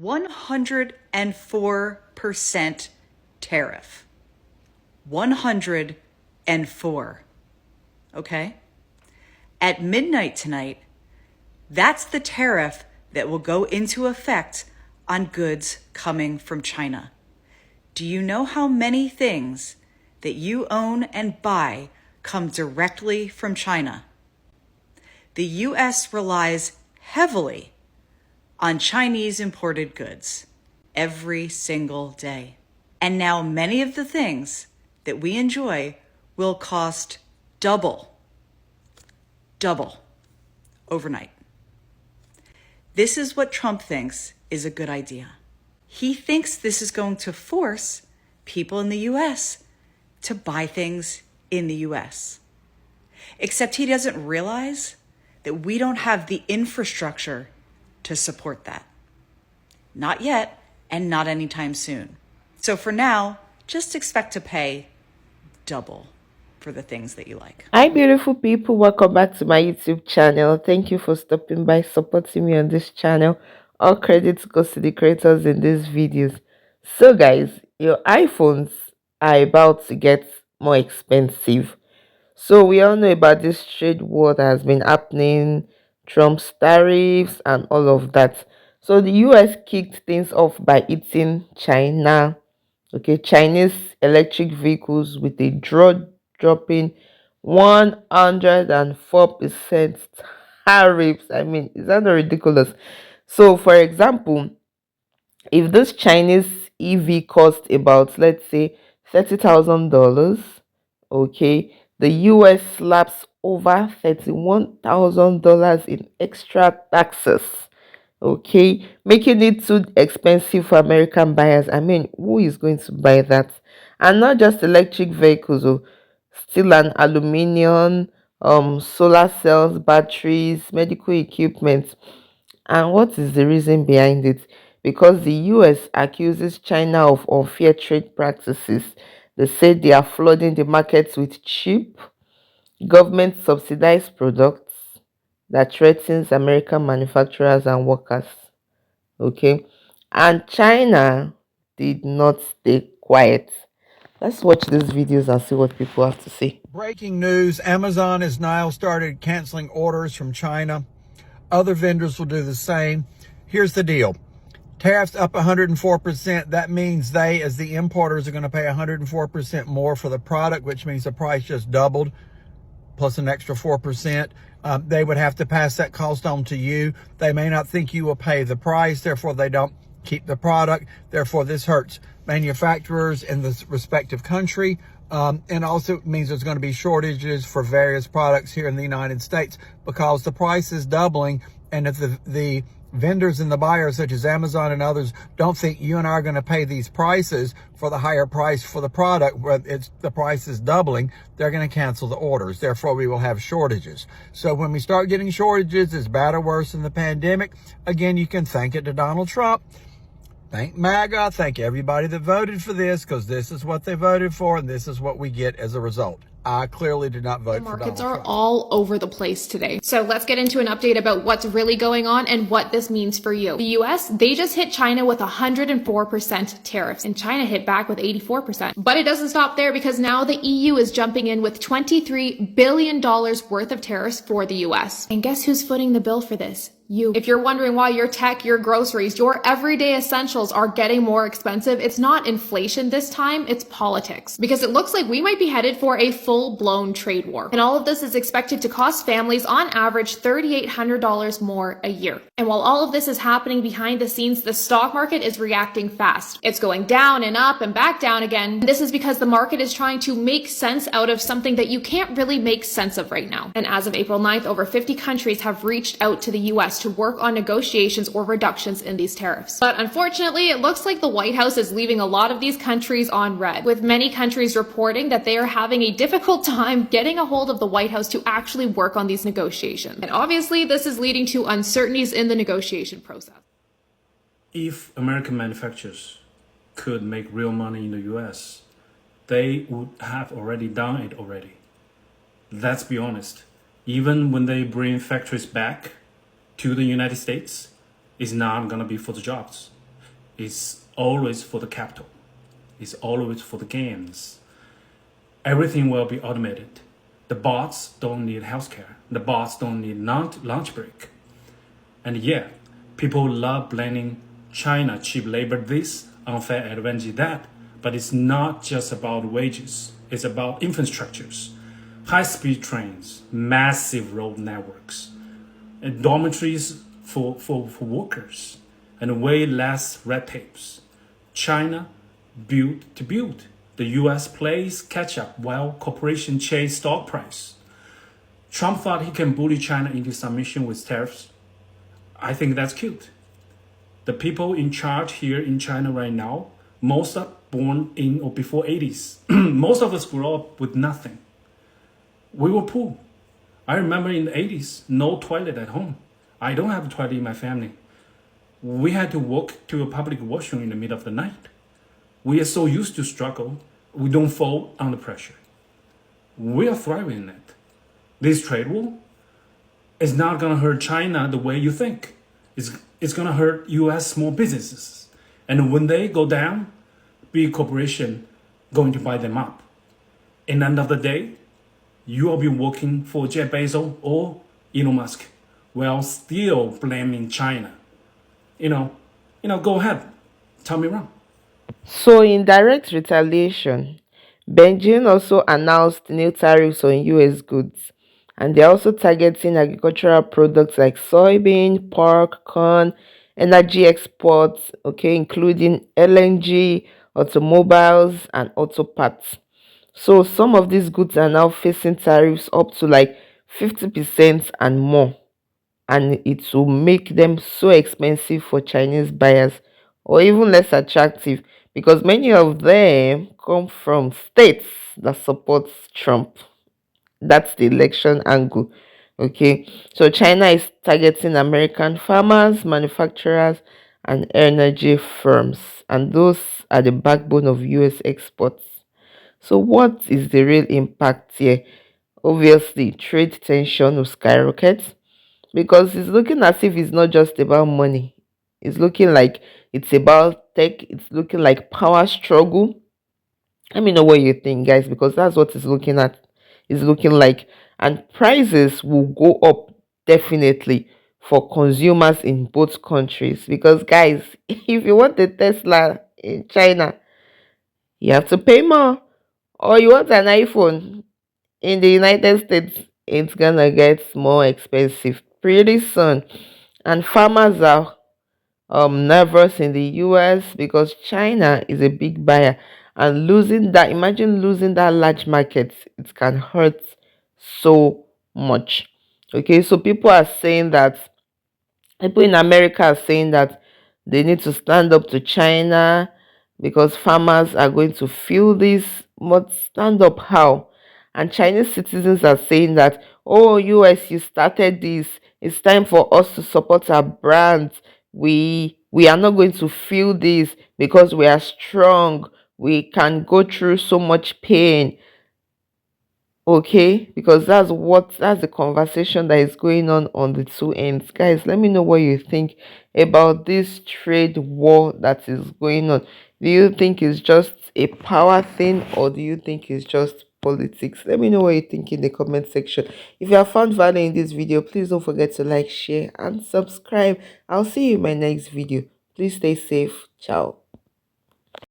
104% tariff. 104. Okay? At midnight tonight, that's the tariff that will go into effect on goods coming from China. Do you know how many things that you own and buy come directly from China? The U.S. relies heavily on Chinese imported goods every single day. And now many of the things that we enjoy will cost double overnight. This is what Trump thinks is a good idea. He thinks this is going to force people in the U.S. to buy things in the U.S. Except he doesn't realize that we don't have the infrastructure to support that. Not yet, and not anytime soon. So for now, just expect to pay double for the things that you like. Hi, beautiful people. Welcome back to my YouTube channel. Thank you for stopping by, supporting me on this channel. All credits goes to the creators in these videos. So, guys, your iPhones are about to get more expensive. So, we all know about this trade war that has been happening, Trump's tariffs, and all of that. So, the US kicked things off by hitting China. Okay, Chinese electric vehicles with a dropping 104% tariffs. I mean, is that not ridiculous? So, for example, if this Chinese EV cost about, let's say, $30,000, okay, the US slaps over $31,000 in extra taxes, okay, making it too expensive for American buyers. I mean, who is going to buy that? And not just electric vehicles, oh, steel and aluminium, solar cells, batteries, medical equipment. And what is the reason behind it? Because the US accuses China of unfair trade practices. They say they are flooding the markets with cheap, government subsidized products that threatens American manufacturers and workers. Okay, and China did not stay quiet. Let's watch these videos and see what people have to say. Breaking news, Amazon has now started canceling orders from China. Other vendors will do the same. Here's the deal. Tariffs up 104%. That means they, as the importers, are going to pay 104% more for the product, which means the price just doubled, plus an extra 4%. They would have to pass that cost on to you. They may not think you will pay the price, therefore they don't keep the product. Therefore, this hurts manufacturers in the respective country. And also means there's going to be shortages for various products here in the United States because the price is doubling. And if the vendors and the buyers, such as Amazon and others, don't think you and I are going to pay these prices for the higher price for the product, where the price is doubling, they're going to cancel the orders. Therefore, we will have shortages. So when we start getting shortages, it's bad or worse than the pandemic. Again, you can thank it to Donald Trump. Thank MAGA. Thank everybody that voted for this, because this is what they voted for, and this is what we get as a result. I clearly did not vote for Donald Trump. Markets are all over the place today. So let's get into an update about what's really going on and what this means for you. The US, they just hit China with 104% tariffs, and China hit back with 84%. But it doesn't stop there, because now the EU is jumping in with $23 billion worth of tariffs for the US. And guess who's footing the bill for this? You. If you're wondering why your tech, your groceries, your everyday essentials are getting more expensive, it's not inflation this time, it's politics. Because it looks like we might be headed for a full-blown trade war. And all of this is expected to cost families on average $3,800 more a year. And while all of this is happening behind the scenes, the stock market is reacting fast. It's going down and up and back down again. This is because the market is trying to make sense out of something that you can't really make sense of right now. And as of April 9th, over 50 countries have reached out to the US to work on negotiations or reductions in these tariffs. But unfortunately, it looks like the White House is leaving a lot of these countries on red, with many countries reporting that they are having a difficult time getting a hold of the White House to actually work on these negotiations. And obviously, this is leading to uncertainties in the negotiation process. If American manufacturers could make real money in the US, they would have already done it already. Let's be honest. Even when they bring factories back to the United States, is not going to be for the jobs. is always for the capital, is always for the gains. Everything will be automated. The bots don't need healthcare. The bots don't need lunch break. And yeah, people love blaming China, cheap labor this, unfair advantage that. But it's not just about wages. It's about infrastructures, high-speed trains, massive road networks, and dormitories for workers, and way less red tapes. China built to build. The US plays catch up while corporations chase stock price. Trump thought he can bully China into submission with tariffs. I think that's cute. The people in charge here in China right now, most are born in or before 80s. Most of us grew up with nothing. We were poor. I remember in the 80s, no toilet at home. I don't have a toilet in my family. We had to walk to a public washroom in the middle of the night. We are so used to struggle, we don't fall under pressure. We are thriving in it. This trade war is not going to hurt China the way you think. It's going to hurt US small businesses. And when they go down, big corporation going to buy them up. In the end of the day, you will be working for Jeff Bezos or Elon Musk while still blaming China. Go ahead. Tell me wrong. So, in direct retaliation, Beijing also announced new tariffs on US goods, and they're also targeting agricultural products like soybean, pork, corn, energy exports, okay, including LNG, automobiles, and auto parts. So, some of these goods are now facing tariffs up to like 50% and more, and it will make them so expensive for Chinese buyers or even less attractive because many of them come from states that support Trump. That's the election angle. Okay, so China is targeting American farmers, manufacturers, and energy firms, and those are the backbone of US exports. So, what is the real impact here? Obviously, trade tension will skyrocket because it's looking as if it's not just about money. It's looking like it's about tech, it's looking like power struggle. Let me know what you think, guys, because that's what it's looking at. It's looking like, and prices will go up definitely for consumers in both countries. Because, guys, if you want a Tesla in China, you have to pay more, or you want an iPhone in the United States, it's gonna get more expensive pretty soon. And farmers are nervous in the US because China is a big buyer, and losing that, imagine losing that large market, it can hurt so much. Okay, so people in America are saying that they need to stand up to China because farmers are going to feel this. But stand up how? And Chinese citizens are saying that, oh, US, you started this. It's time for us to support our brands. We are not going to feel this because we are strong. We can go through so much pain. Okay, because that's the conversation that is going on the two ends. Guys, let me know what you think about this trade war that is going on. Do you think it's just a power thing, or do you think it's just politics? Let me know what you think in the comment section. If you have found value in this video, please don't forget to like, share, and subscribe. I'll see you in my next video. Please stay safe. Ciao.